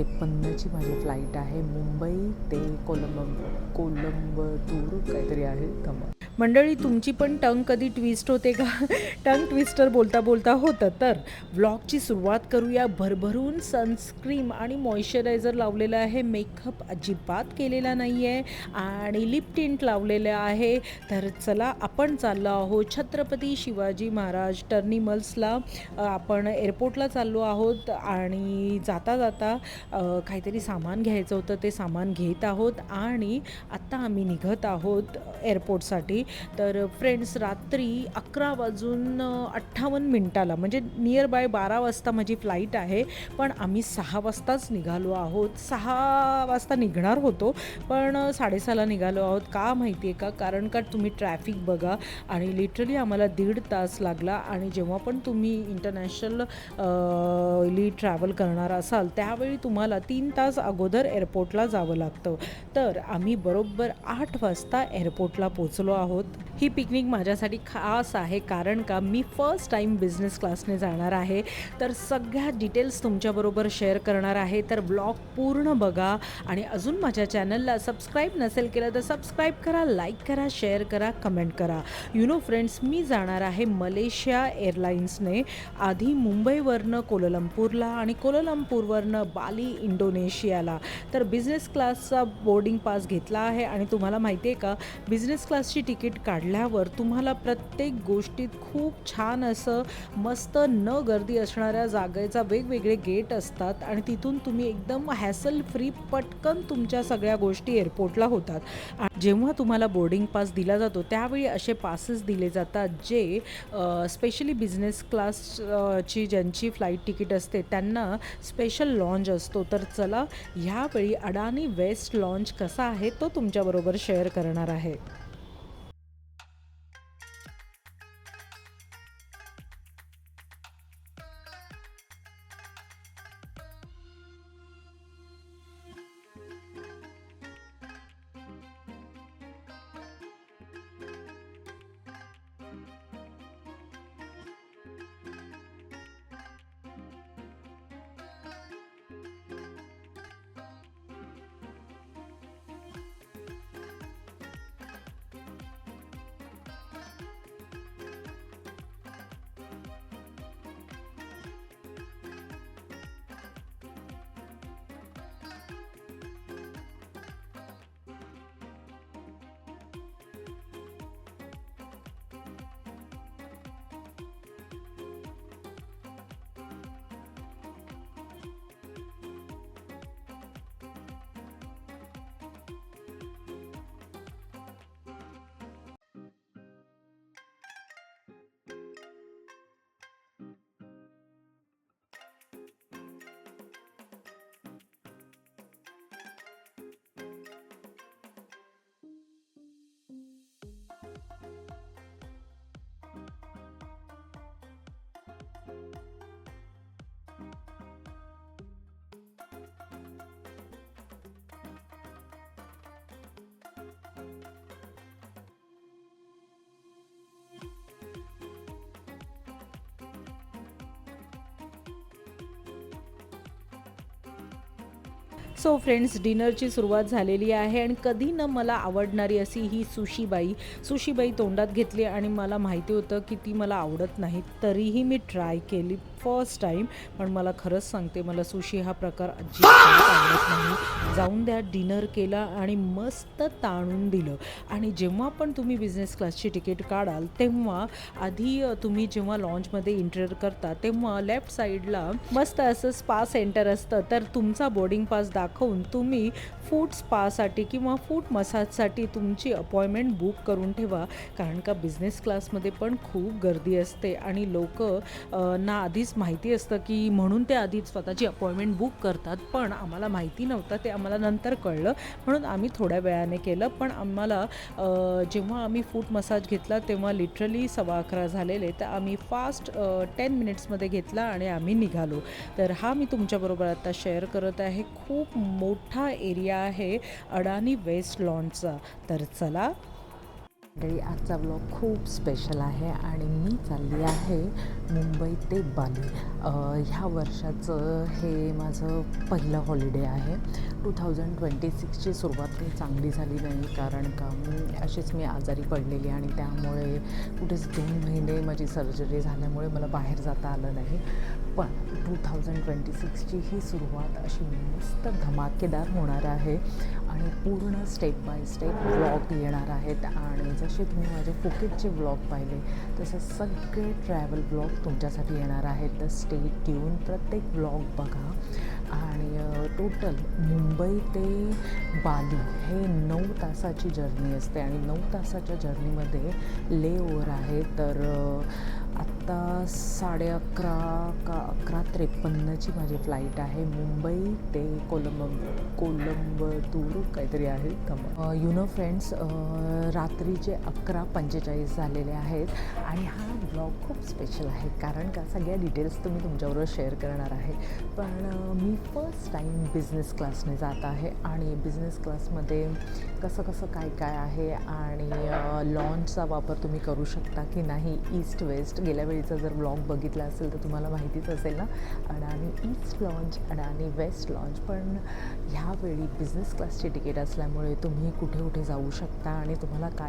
53ची माझी फ्लाईट आहे. मुंबई ते कोलंबतूर काहीतरी आहे. मंडळी, तुमची पण टंग कधी ट्विस्ट होते का? टंग ट्विस्टर बोलता बोलता होतं. तर व्लॉगची सुरुवात करूया. भरभरून सनस्क्रीम आणि मॉइश्चरायझर लावलेलं आहे. मेकअप अजिबात केलेला नाही आहे आणि लिप टिंट लावलेलं आहे. तर चला, आपण चाललो आहोत छत्रपती शिवाजी महाराज टर्मिनल्सला. आपण एअरपोर्टला चाललो आहोत आणि जाता जाता काहीतरी सामान घ्यायचं होतं, ते सामान घेत आहोत आणि आत्ता आम्ही निघत आहोत एअरपोर्टसाठी. तर फ्रेंड्स, रात्री 11:58 म्हणजे नियर बाय 12 वाजता माझी फ्लाईट आहे, पण आम्ही 6 वाजताच निघालो आहोत. 6 वाजता निघणार होतो, पण 6:30ला निघालो आहोत. का माहिती आहे का? कारण का तुम्ही ट्रॅफिक बघा, आणि लिटरली आम्हाला 1.5 तास लागला. आणि जेव्हा पण तुम्ही इंटरनॅशनल ट्रॅव्हल करणार असाल त्यावेळी तुम्हाला 3 तास अगोदर एअरपोर्टला जावं लागतं. तर आम्ही बरोबर 8 वाजता एअरपोर्टला पोचलो आहोत. ही पिकनिक माझ्यासाठी खास आहे, कारण का मी फर्स्ट टाईम बिझनेस क्लासने जाणार आहे. तर सगळ्या डिटेल्स तुमच्याबरोबर शेअर करणार आहे. तर ब्लॉग पूर्ण बघा आणि अजून माझ्या चॅनलला सबस्क्राईब नसेल केलं तर सबस्क्राईब करा, लाईक करा, शेअर करा, कमेंट करा. फ्रेंड्स, मी जाणार आहे मलेशिया एअरलाईन्सने. आधी मुंबईवरनं कोलंबपूरला आणि कोलंबपूरवरनं बाली इंडोनेशियाला. तर बिझनेस क्लासचा बोर्डिंग पास घेतला आहे आणि तुम्हाला माहिती आहे का, बिझनेस क्लासची तिकीट काढल्यावर तुम्हाला प्रत्येक गोष्टीत खूप छान असं मस्त न गर्दी असणाऱ्या जागेचा वेगवेगळे गेट असतात आणि तिथून तुम्ही एकदम हॅसल फ्री पटकन तुमच्या सगळ्या गोष्टी एअरपोर्टला होतात. जेव्हा तुम्हाला बोर्डिंग पास दिला जातो त्यावेळी असे पासेस दिले जातात जे स्पेशली बिझनेस क्लासची ज्यांची फ्लाईट तिकीट असते त्यांना स्पेशल लॉन्च असतो. तर चला, ह्यावेळी अडानी वेस्ट लॉन्च कसा आहे तो तुमच्याबरोबर शेअर करणार आहे. सो फ्रेंड्स, डिनरची सुरुवात झालेली आहे आणि कधी न मला आवडणारी अशी ही सुशीबाई तोंडात घेतली आणि मला माहिती होतं की ती मला आवडत नाही, तरीही मी ट्राय केली फर्स्ट टाईम. पण मला खरंच सांगते, मला सुशी हा प्रकार अजिबात आवडत नाही. जाऊन द्या, डिनर केला आणि मस्त ताणून दिलं. आणि जेव्हा पण तुम्ही बिझनेस क्लासची तिकीट काढाल तेव्हा आधी तुम्ही जेव्हा लॉन्चमध्ये एंटर करता तेव्हा लेफ्ट साईडला मस्त असं स्पा सेंटर असतं. तर तुमचा बोर्डिंग पास दाखवून तुम्ही फूड स्पासाठी किंवा फूड मसाजसाठी तुमची अपॉइंटमेंट बुक करून ठेवा. कारण का बिझनेस क्लासमध्ये पण खूप गर्दी असते आणि लोक ना आधीच माहिती असतं की म्हणून ते आधीच स्वतःची अपॉइंटमेंट बुक करतात. पण आम्हाला माहिती नव्हतं, ते आम्हाला नंतर कळलं, म्हणून आम्ही थोड्या वेळाने केलं. पण आम्हाला जेव्हा आम्ही फूड मसाज घेतला तेव्हा लिटरली 11:15 झालेले, तर आम्ही फास्ट 10 मिनिट्समध्ये घेतला आणि आम्ही निघालो. तर हा मी तुमच्याबरोबर आता शेअर करत आहे. खूप मोठा एरिया आहे अडानी वेस्ट लॉन्चचा. तर चला, तरी आजचा ब्लॉग खूप स्पेशल आहे आणि मी चालली आहे मुंबई ते बाली. ह्या वर्षाचं हे माझं पहिलं हॉलिडे आहे. 2026ची सुरुवात काही चांगली झाली नाही, कारण का मी आजारी पडलेली आणि त्यामुळे कुठेच 2 महिने माझी सर्जरी झाल्यामुळे मला बाहेर जाता आलं नाही. पण 2026ची ही सुरुवात अशी मस्त धमाकेदार होणार आहे आणि पूर्ण स्टेप बाय स्टेप व्लॉग येणार आहेत. आणि जसे तुम्ही माझे फुकेटचे व्लॉग पाहिले तसे सगळे ट्रॅव्हल व्लॉग तुमच्यासाठी येणार आहेत. तर स्टे ट्यून, प्रत्येक व्लॉग बघा. आणि टोटल मुंबई ते बाली हे 9 तासाची जर्नी असते आणि 9 तासाच्या जर्नीमध्ये ले ओव्हर आहे. तर आत्ता 11:30 का 11:53ची माझी फ्लाईट आहे. मुंबई ते कोलंबतूर काहीतरी आहे. फ्रेंड्स, रात्रीचे 11:45 झालेले आहेत आणि हा ब्लॉग खूप स्पेशल आहे, कारण का सगळ्या डिटेल्स तुम्ही तुमच्याबरोबर शेअर करणार आहे. पण मी फर्स्ट टाईम बिझनेस क्लासने जात आहे आणि बिझनेस क्लासमध्ये कसं काय आहे आणि लॉन्चचा वापर तुम्ही करू शकता की नाही. ईस्ट वेस्ट गेल्या वेळीचा जर ब्लॉग बघितला असेल तर तुम्हाला माहितीच असेल ना, अडाणी ईस्ट लॉन्च, अडाणी वेस्ट लॉन्च. पण ह्यावेळी बिझनेस क्लासची तिकीट असल्यामुळे तुम्ही कुठे कुठे जाऊ शकता आणि तुम्हाला काय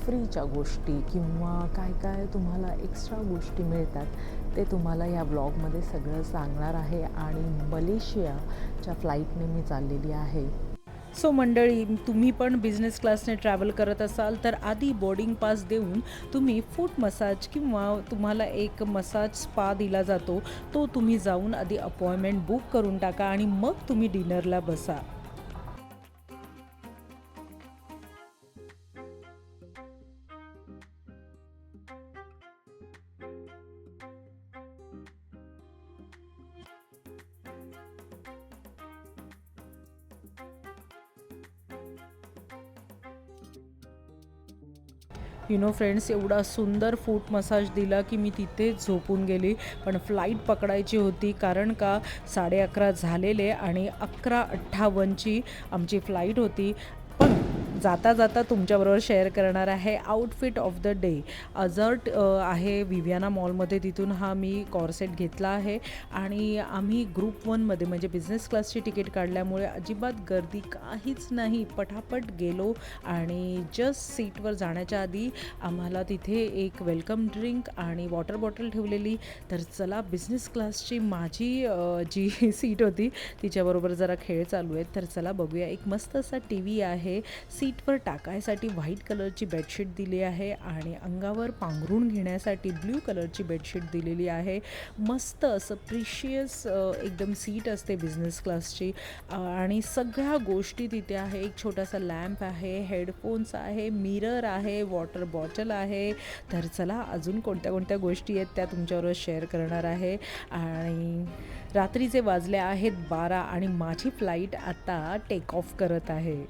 फ्रीच्या गोष्टी किंवा काय तुम्हाला एक्स्ट्रा गोष्टी मिळतात ते तुम्हाला या ब्लॉगमध्ये सगळं सांगणार आहे. आणि मलेशियाच्या फ्लाईटने मी चाललेली आहे. सो मंडळी, तुम्ही पण बिझनेस क्लासने ट्रॅव्हल करत असाल तर आधी बोर्डिंग पास देऊन तुम्ही फूट मसाज किंवा तुम्हाला एक मसाज स्पा दिला जातो, तो तुम्ही जाऊन आधी अपॉइंटमेंट बुक करून टाका आणि मग तुम्ही डिनरला बसा. फ्रेंड्स, एवढा सुंदर फूट मसाज दिला की मी तिथेच झोपून गेली. पण फ्लाईट पकडायची होती, कारण का 11:30 झालेले आणि 11:58ची आमची फ्लाईट होती. पण जाता जाता तुमच्याबरोबर शेअर करणार आहे आउटफिट ऑफ द डे. अझर्ट आहे विवियाना मॉलमध्ये, तिथून हा मी कॉर्सेट घेतला आहे. आणि आम्ही ग्रुप 1मध्ये म्हणजे बिझनेस क्लासची तिकीट काढल्यामुळे अजिबात गर्दी काहीच नाही. पटापट गेलो आणि जस्ट सीटवर जाण्याच्या आधी आम्हाला तिथे एक वेलकम ड्रिंक आणि वॉटर बॉटल ठेवलेली. तर चला, बिझनेस क्लासची माझी जी सीट होती तिच्याबरोबर जरा खेळ चालू आहेत. तर चला बघूया. एक मस्त असा टी व्ही आहे. सीटवर टाकायसाठी व्हाईट कलरची बेडशीट दिली आहे आणि अंगावर पांघरून घेण्यासाठी ब्ल्यू कलरची बेडशीट दिलेली आहे. मस्त असं प्रिशियस एकदम सीट असते बिझनेस क्लासची. आणि सगळ्या गोष्टी तिथे आहे. एक छोटासा लॅम्प आहे, हेडफोन्स आहे, मिरर आहे, वॉटर बॉटल आहे. तर चला, अजून कोणत्या कोणत्या गोष्टी आहेत त्या तुमच्याबरोबर शेअर करणार आहे. आणि रात्रीचे वाजले आहेत 12 आणि माझी फ्लाईट आता टेक ऑफ करत आहे.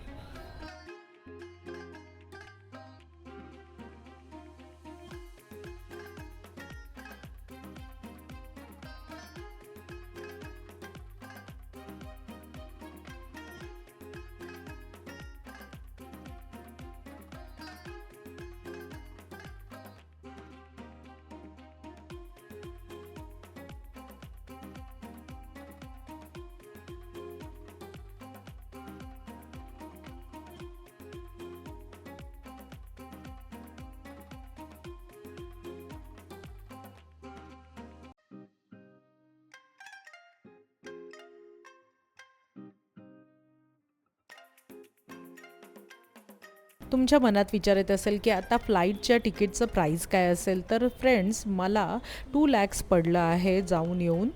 तुमच्या मनात विचार येत असेल की आता फ्लाईटच्या तिकीटचं प्राईस काय असेल. तर फ्रेंड्स, मला 2 lakhs पडलं आहे जाऊन येऊन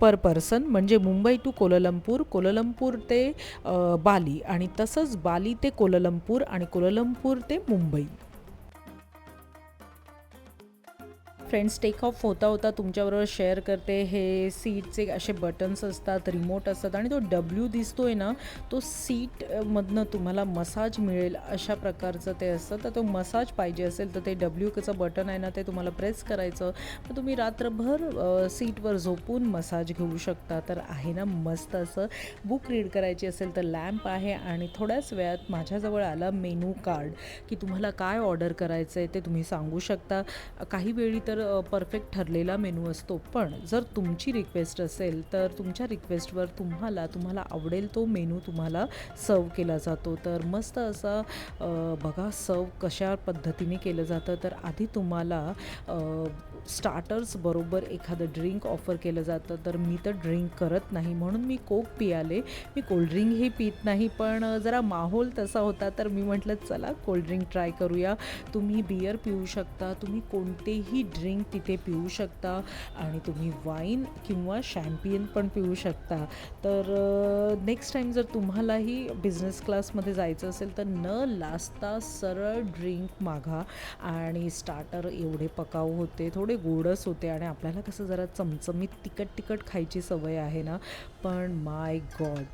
पर पर्सन. म्हणजे मुंबई टू कोलंबपूर, कोलंबपूर ते बाली आणि तसंच बाली ते कोलंबपूर आणि कोलंबपूर ते मुंबई. फ्रेंड्स, टेक ऑफ होता होता तुमच्याबरोबर शेअर करते. हे सीटचे असे बटन्स असतात, रिमोट असतात आणि तो डब्ल्यू दिसतोय ना, तो सीटमधनं तुम्हाला मसाज मिळेल अशा प्रकारचं ते असतं. तर तो मसाज पाहिजे असेल तर ते डब्ल्यूचं बटन आहे ना, ते तुम्हाला प्रेस करायचं. मग तुम्ही रात्रभर सीटवर झोपून मसाज घेऊ शकता. तर आहे ना मस्त असं. बुक रीड करायची असेल तर लॅम्प आहे आणि थोड्याच वेळात माझ्याजवळ आला मेनू कार्ड, की तुम्हाला काय ऑर्डर करायचं आहे ते तुम्ही सांगू शकता. काही वेळी तर परफेक्ट ठरलेला मेनू असतो, पण जर तुमची रिक्वेस्ट असेल तर तुमच्या रिक्वेस्टवर तुम्हाला आवडेल तो मेनू तुम्हाला सर्व केला जातो. तर मस्त असा बघा सर्व कशा पद्धतीने केलं जातं. तर आधी तुम्हाला स्टार्टर्स बरोबर एखादं ड्रिंक ऑफर केलं जातं. तर मी तर ड्रिंक करत नाही म्हणून मी कोक पियाले. मी कोल्ड्रिंकही पीत नाही, पण जरा माहोल तसा होता तर मी म्हटलं चला कोल्ड्रिंक ट्राय करूया. तुम्ही बियर पिऊ शकता, तुम्ही कोणतेही ड्रिंक तिथे पिऊ शकता आणि तुम्ही वाईन किंवा शॅम्पियन पण पिऊ शकता. तर नेक्स्ट टाईम जर तुम्हालाही बिझनेस क्लासमध्ये जायचं असेल तर न लाजता सरळ ड्रिंक मागा. आणि स्टार्टर एवढे पकाऊ होते, थोडे गोडच होते आणि आपल्याला कसं जरा चमचमीत तिखट तिखट खायची सवय आहे ना, पण माय गॉड.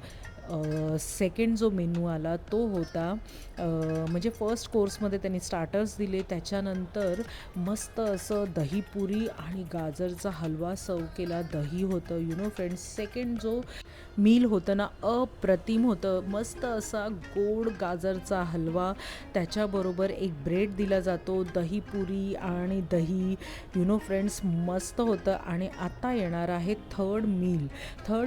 सेकंड जो मेनू आला तो होता म्हणजे फर्स्ट कोर्समध्ये त्यांनी स्टार्टर्स दिले, त्याच्यानंतर मस्त असं दहीपुरी आणि गाजरचा हलवा सर्व केला. दही होतं, यू नो फ्रेंड्स. सेकंड जो मील होतं ना, अप्रतिम होतं. मस्त असा गोड गाजरचा हलवा, त्याच्याबरोबर एक ब्रेड दिला जातो, दहीपुरी आणि दही, यू नो फ्रेंड्स, मस्त होतं. आणि आता येणार आहे थर्ड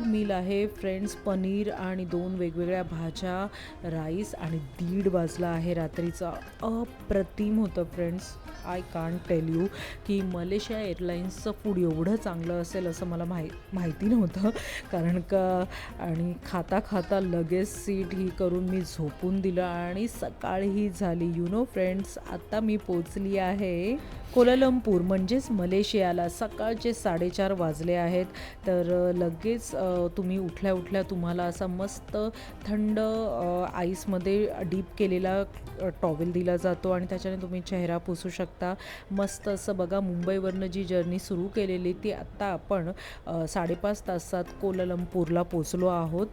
मील आहे फ्रेंड्स, पनीर आणि 2 वेगवेगळ्या भाज्या, राईस आणि 1:30 वाजला आहे रात्रीचा. अप्रतिम होतं friends. I can't tell you की मलेशिया एअरलाईन्सचं फूड एवढं चांगलं असेल असं मला माहिती नव्हतं. कारण का आणि खाता खाता लगेच सीट ही करून मी झोपून दिलं आणि सकाळही झाली. यू नो फ्रेंड्स, आता मी पोचली आहे कोलालंपूर म्हणजेच मलेशियाला. सकाळचे 4:30 वाजले आहेत. तर लगेच तुम्ही उठल्या उठल्या तुम्हाला असा मस्त थंड आईसमध्ये डीप केलेला टॉवेल दिला जातो आणि त्याच्याने तुम्ही चेहरा पुसू शकता. मस्त असं बघा, मुंबईवरनं जी जर्नी सुरू केलेली ती आत्ता आपण 5.5 तासात कोलालंपूरला पोचलो आहोत.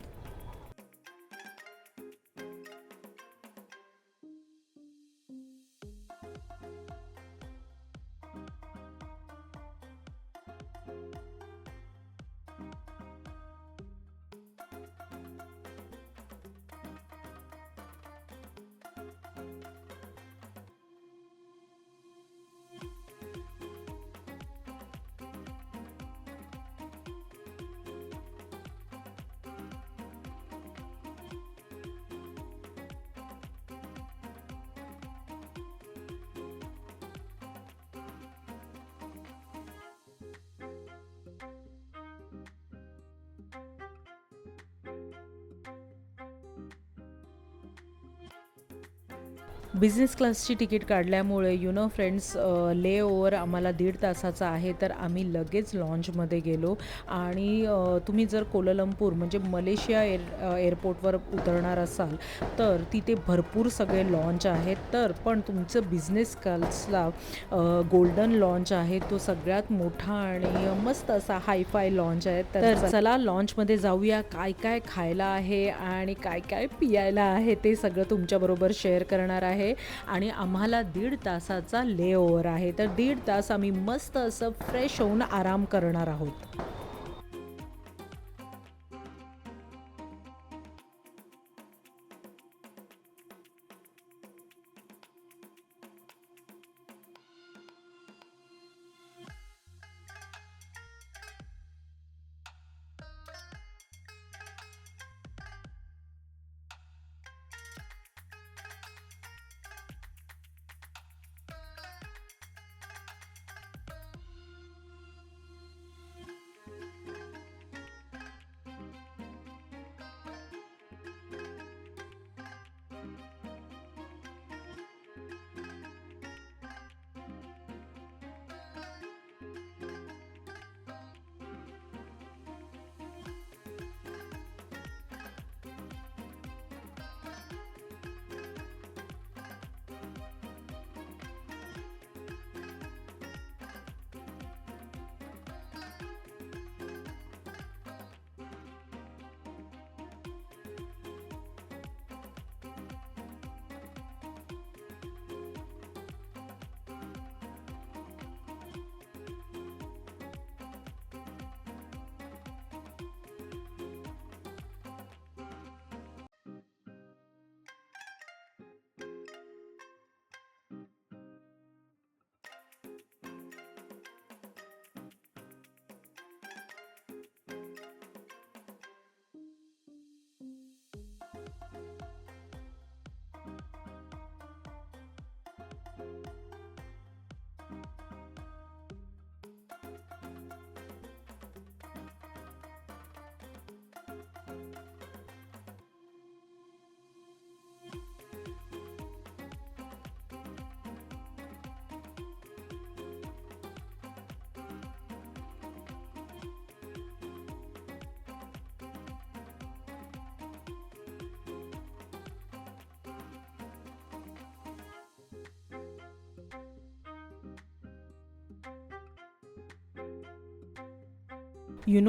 बिझनेस क्लासची तिकीट काढल्यामुळे यू नो फ्रेंड्स, ले ओव्हर आम्हाला 1.5 तासाचा आहे. तर आम्ही लगेच लॉन्चमध्ये गेलो आणि तुम्ही जर कोलालंपूर म्हणजे मलेशिया एअरपोर्टवर उतरणार असाल तर तिथे भरपूर सगळे लॉन्च आहेत. तर पण तुमचं बिझनेस क्लासला गोल्डन लॉन्च आहे, तो सगळ्यात मोठा आणि मस्त असा हायफाय लॉन्च आहे. तर चला लॉन्चमध्ये जाऊया. काय काय खायला आहे आणि काय काय पियायला आहे ते सगळं तुमच्याबरोबर शेअर करणार आहे. आणि आम्हाला 1.5 तासाचा ले ओव्हर आहे. तर 1.5 तास आम्ही मस्त असं फ्रेश होऊन आराम करणार आहोत.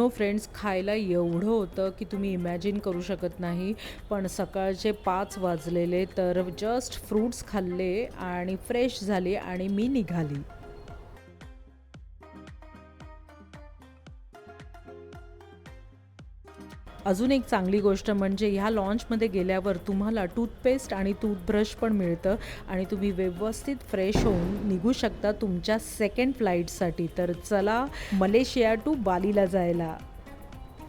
फ्रेंड्स, खायला एवढं होतं की तुम्ही इमॅजिन करू शकत नाही. पण सकाळचे 5 वाजलेले, तर जस्ट फ्रुट्स खाल्ले आणि फ्रेश झाले आणि मी निघाली. अजून एक चांगली गोष्ट म्हणजे ह्या लॉन्चमध्ये गेल्यावर तुम्हाला टूथपेस्ट आणि टूथब्रश पण मिळतं आणि तुम्ही व्यवस्थित फ्रेश होऊन निघू शकता तुमच्या सेकंड फ्लाईटसाठी. तर चला मलेशिया टू बालीला जायला.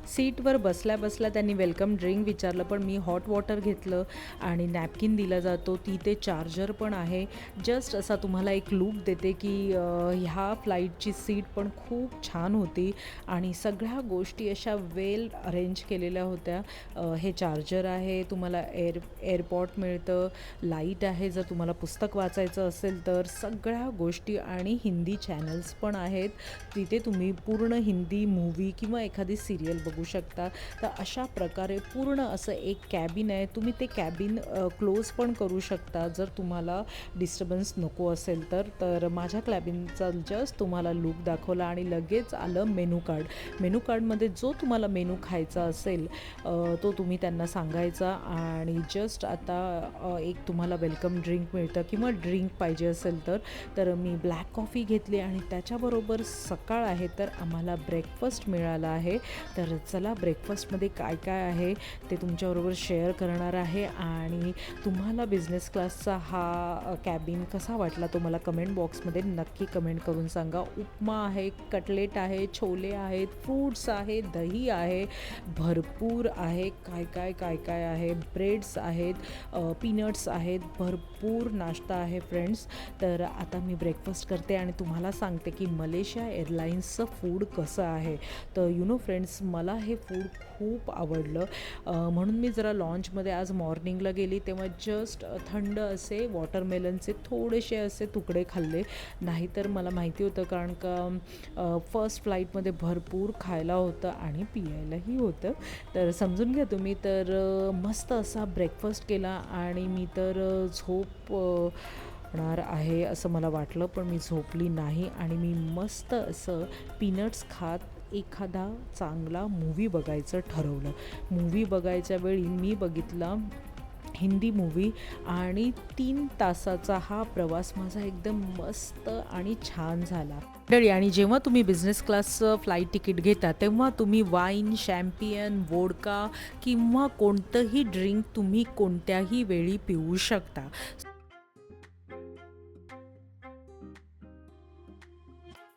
सीटवर बसल्या-बसल्या त्यांनी वेलकम ड्रिंक विचारलं, पण मी हॉट वॉटर घेतलं आणि नॅपकिन दिला जातो. तिथे चार्जर पण आहे. जस्ट असा तुम्हाला एक लूक देते, की ह्या फ्लाईटची सीट पण खूप छान होती आणि सगळ्या गोष्टी अशा वेल अरेंज केलेल्या होत्या. हे चार्जर आहे, तुम्हाला एअरपॉड मिळतं, लाईट आहे जर तुम्हाला पुस्तक वाचायचं असेल तर, सगळ्या गोष्टी आणि हिंदी चॅनल्स पण आहेत. तिथे तुम्ही पूर्ण हिंदी मूव्ही किंवा एखादी सीरियल बघू शकता. तर अशा प्रकारे पूर्ण असं एक कॅबिन आहे. तुम्ही ते कॅबिन क्लोज पण करू शकता जर तुम्हाला डिस्टर्बन्स नको असेल तर. तर माझ्या कॅबिनचा जस्ट तुम्हाला लूक दाखवला आणि लगेच आलं मेनू कार्ड. मेनू कार्डमध्ये जो तुम्हाला मेनू खायचा असेल तो तुम्ही त्यांना सांगायचा आणि जस्ट आता एक तुम्हाला वेलकम ड्रिंक मिळतं किंवा ड्रिंक पाहिजे असेल तर मी ब्लॅक कॉफी घेतली आणि त्याच्याबरोबर सकाळ आहे तर आम्हाला ब्रेकफास्ट मिळाला आहे. तर चला ब्रेकफास्टमध्ये काय काय आहे ते तुमच्याबरोबर शेअर करणार आहे आणि तुम्हाला बिझनेस क्लासचा हा कॅबिन कसा वाटला तो मला कमेंट बॉक्समध्ये नक्की कमेंट करून सांगा. उपमा आहे, कटलेट आहे, छोले आहेत, फ्रूट्स आहे, दही आहे, भरपूर आहे, काय काय काय काय आहे, ब्रेड्स आहेत, पीनट्स आहेत, भरपूर नाश्ता आहे फ्रेंड्स. तर आता मी ब्रेकफास्ट करते आणि तुम्हाला सांगते की मलेशिया एअरलाईन्सचं फूड कसं आहे. तर फ्रेंड्स, मला हे फूड खूप आवडलं. म्हणून मी जरा लॉन्चमध्ये आज मॉर्निंगला गेली तेव्हा जस्ट थंड असे वॉटरमेलनचे थोडेसे असे तुकडे खाल्ले. नाहीतर मला माहिती होतं कारण का फर्स्ट फ्लाईटमध्ये भरपूर खायला होतं आणि पियायलाही होतं. तर समजून घ्या तुम्ही. तर मस्त असा ब्रेकफास्ट केला आणि मी तर झोपणार आहे असं मला वाटलं, पण मी झोपली नाही आणि मी मस्त असं पीनट्स खात एखादा चांगला मूव्ही बघायचं ठरवलं. मूव्ही बघायच्या वेळी मी बघितला हिंदी मूव्ही आणि 3 तासाचा हा प्रवास माझा एकदम मस्त आणि छान झाला. आणि जेव्हा तुम्ही बिझनेस क्लासचं फ्लाईट तिकीट घेता तेव्हा तुम्ही वाईन, शॅम्पियन, वोडका किंवा कोणतंही ड्रिंक तुम्ही कोणत्याही वेळी पिऊ शकता.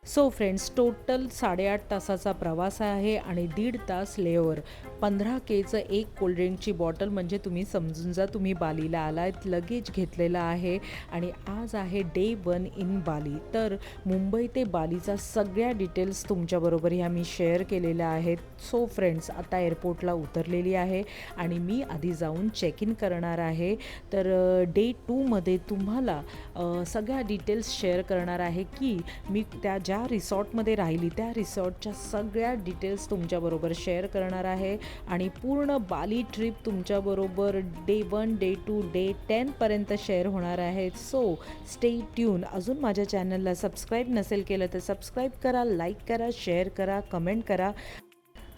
सो फ्रेंड्स, टोटल 8.5 तासाचा प्रवास आहे आणि 1.5 तास लेओव्हर. 15Kचं एक कोल्ड्रिंकची बॉटल म्हणजे तुम्ही समजून जा तुम्ही बालीला आलात. लगेज घेतलेला आहे आणि आज आहे डे 1 इन बाली. तर मुंबई ते बालीचा सगळ्या डिटेल्स तुमच्याबरोबर ह्या मी शेअर केलेल्या आहेत. सो फ्रेंड्स, आता एअरपोर्टला उतरलेली आहे आणि मी आधी जाऊन चेक इन करणार आहे. तर डे 2मध्ये तुम्हाला सगळ्या डिटेल्स शेअर करणार आहे की मी ज्या रिसॉर्टमध्ये राहिली त्या रिसॉर्टच्या सगळ्या डिटेल्स तुमच्याबरोबर शेअर करणार आहे आणि पूर्ण बाली ट्रिप तुमच्याबरोबर डे 1, डे 2, डे 10पर्यंत शेअर होणार आहे. So stay tune. अजून माझ्या चॅनलला सबस्क्राईब नसेल केलं तर सबस्क्राईब करा, लाईक करा, शेअर करा, कमेंट करा.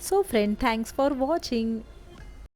So friend, thanks for watching.